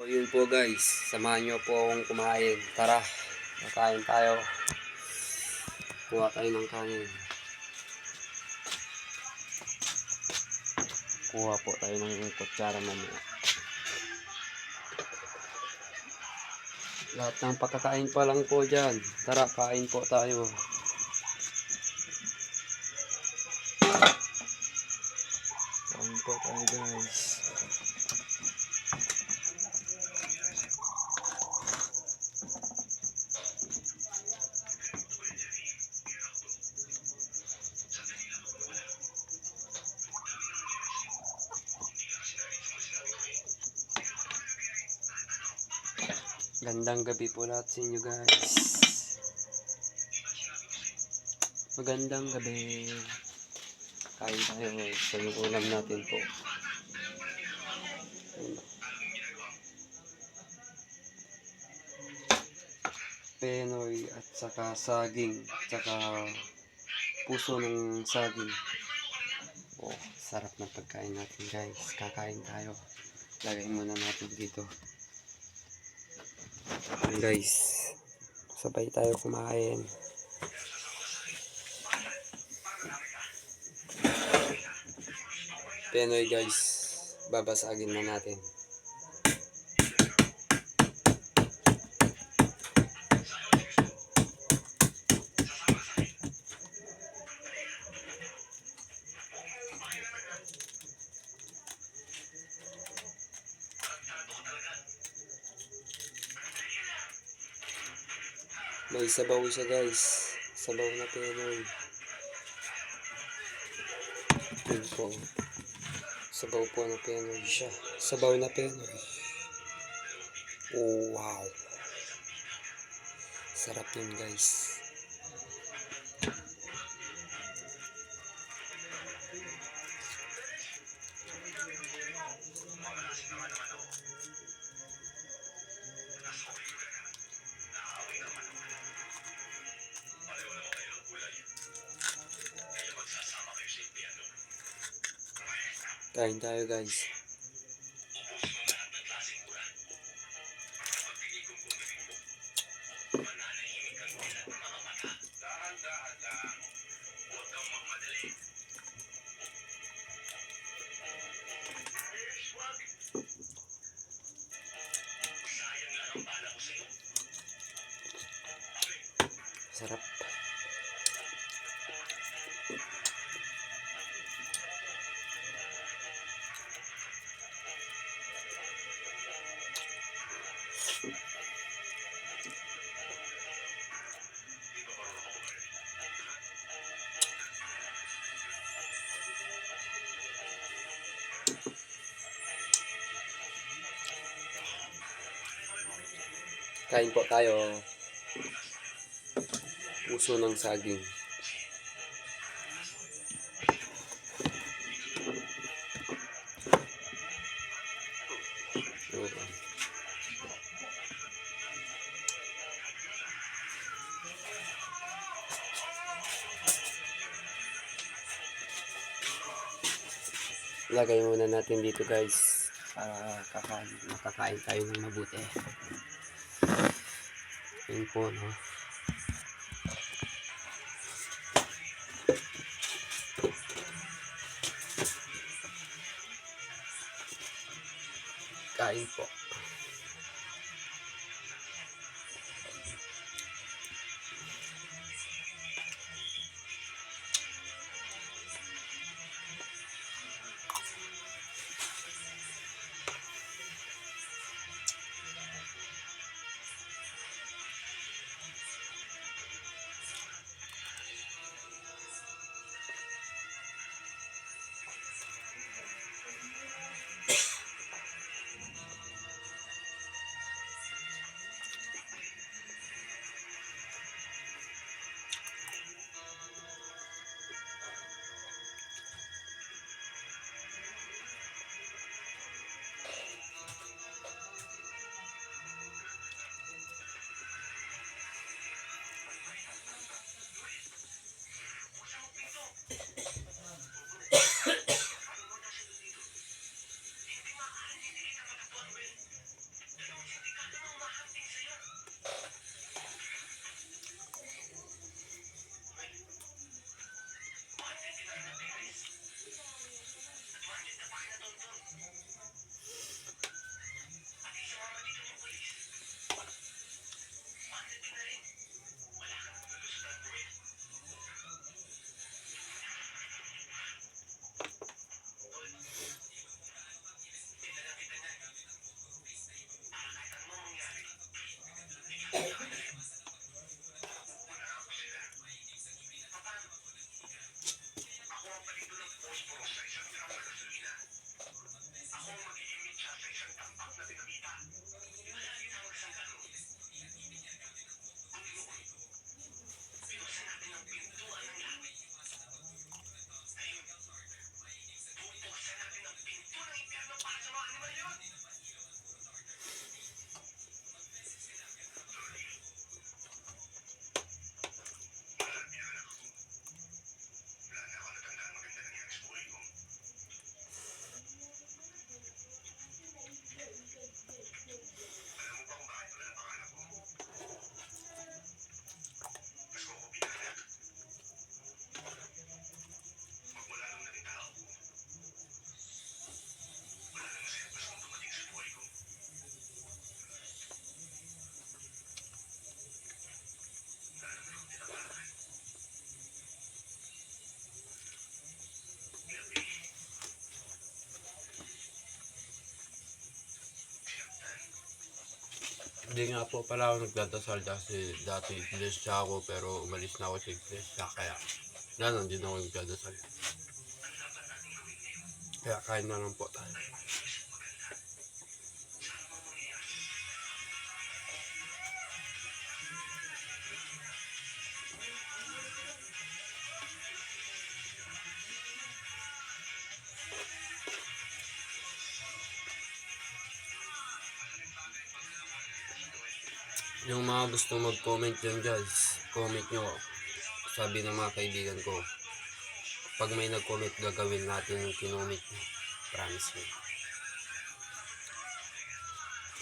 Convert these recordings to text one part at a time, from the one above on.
yun po guys, samahan nyo po akong kumain. Tara, kakain tayo. Kuha tayo ng kanin. Kuha po tayo ng kutsara mamaya. Lahat ng pagkakain pa lang po dyan. Tara, kain po tayo. Kain po tayo guys. Gandang gabi po lahat sa inyo guys. Magandang gabi. Kain tayo sa ulam natin po. Penoy at saka saging, saka puso ng saging. Oh, sarap ng pagkain natin guys. Kakain tayo. Lagay muna natin dito. Guys, sabay tayo kumain. Penoy guys, babasagin na natin. May sabaw siya guys. Sabaw na penoy. Yun po. Sabaw po na penoy siya. Sabaw na penoy. Oh, wow. Sarap yun guys. Kain tayo guys. Sarap. Kain po tayo. Puso ng saging. Lagay muna natin dito guys para makakain tayo ng mabuti. Yun po, no? Kain po. Hindi nga po pala ako nagdadasal kasi dati iglesia ako pero umalis na ako sa iglesia kaya gano'n din ako nagdadasal. Kaya kain na lang po tayo. Yung mga gusto mag-comment dyan guys, comment nyo. Sabi ng mga kaibigan ko, pag may nag-comment gagawin natin yung kinomment nyo. Promise me.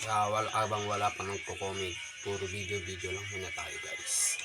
Kaya abang wala pa nang comment, puro video lang muna tayo guys.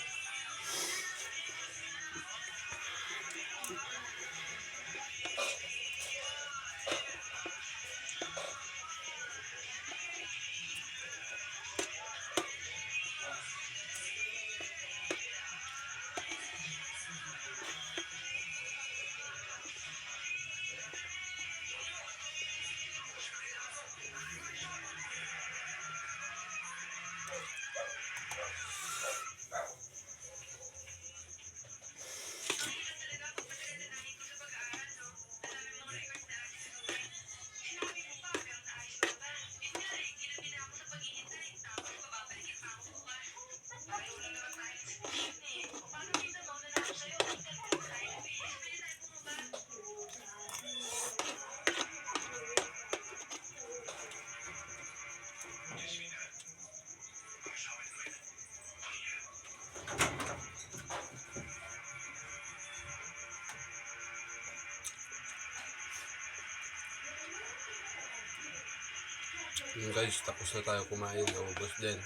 Yung guys, tapos na tayo kumain, naubos din.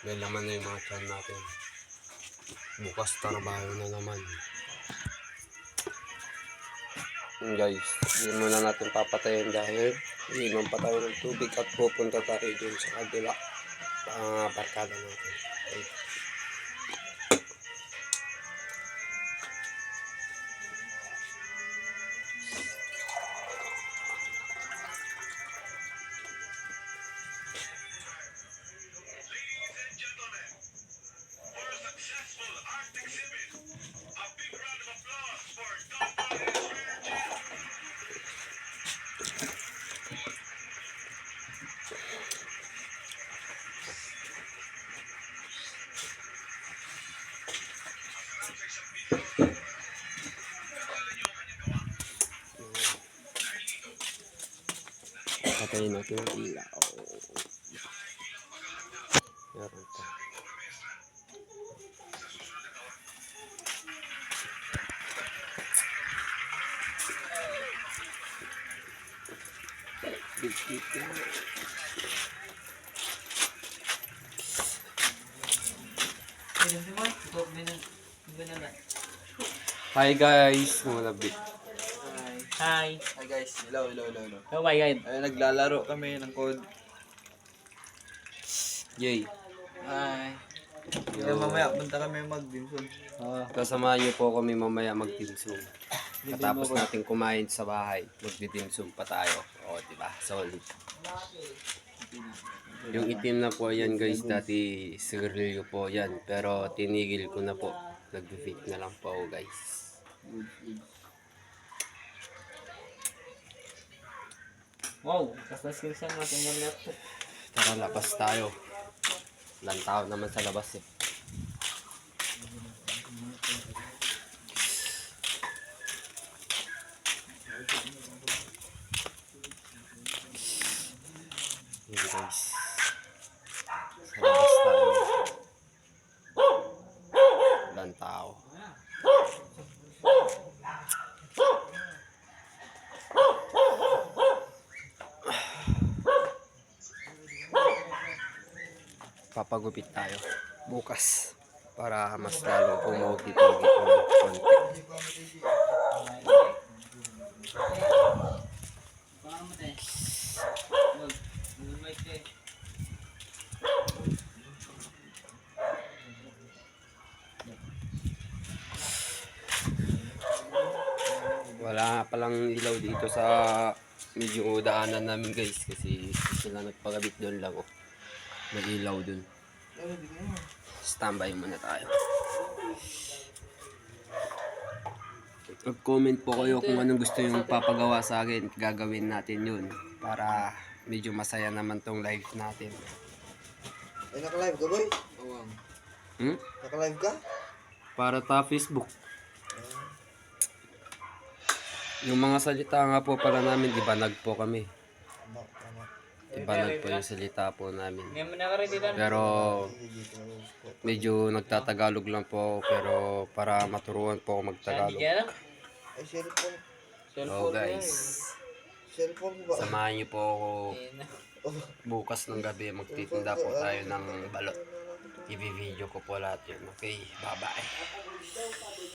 May laman na yung mga tiyan natin. Bukas trabaho na naman. Yung guys, hindi muna natin papatayin dahil iinom pa tayo ng tubig at pupunta tayo dun sa kabila. Barkada natin. Okay. Patayin natin ang ilaw. Meron pa. Hi guys, mga labi. Hi. Hi guys, hello. Oh my God. Ay, naglalaro kami ng code. Yay. Hi. Yo. Kaya mamaya punta kami mag-dimsum. Kasama niyo po kami mamaya mag-dimsum. Katapos natin kumain sa bahay, mag-dimsum pa tayo. O, diba? Solid. Yung itim na po yan guys, dati sigarilyo po yan. Pero tinigil ko na po. Nag-vape na lang po ako guys. Wow, kastas kinsan natin yung laptop. Tara, labas tayo. Ilang tao naman sa labas eh. Yun guys. Sa labas tayo. Ilang tao. Papagupit tayo bukas para mas lalong pumugi-pugi ko ng konti. Wala palang ilaw dito sa medyo daanan namin guys kasi sila nagpagabit doon lang oh. May ilaw dun. Standby muna tayo. Mag-comment po kayo kung anong gusto yung papagawa sa akin. Gagawin natin yun. Para medyo masaya naman tong live natin. Ay, naka-live ka, boy? Hmm? Naka-live ka? Para ta Facebook. Yung mga salita nga po pala namin, ibanag po kami. Tama. Ibanag po yung salita po namin. Ngayon mo nakaready lang. Pero medyo nagtatagalog lang po ako, pero para maturuan po ako Saan magtagalog. di ka Ay, cellphone. Oh guys, Cellphone ko ba? samahan niyo po ako bukas ng gabi. Magtitinda po tayo ng balot. I-video ko po lahat yun. Okay, bye-bye.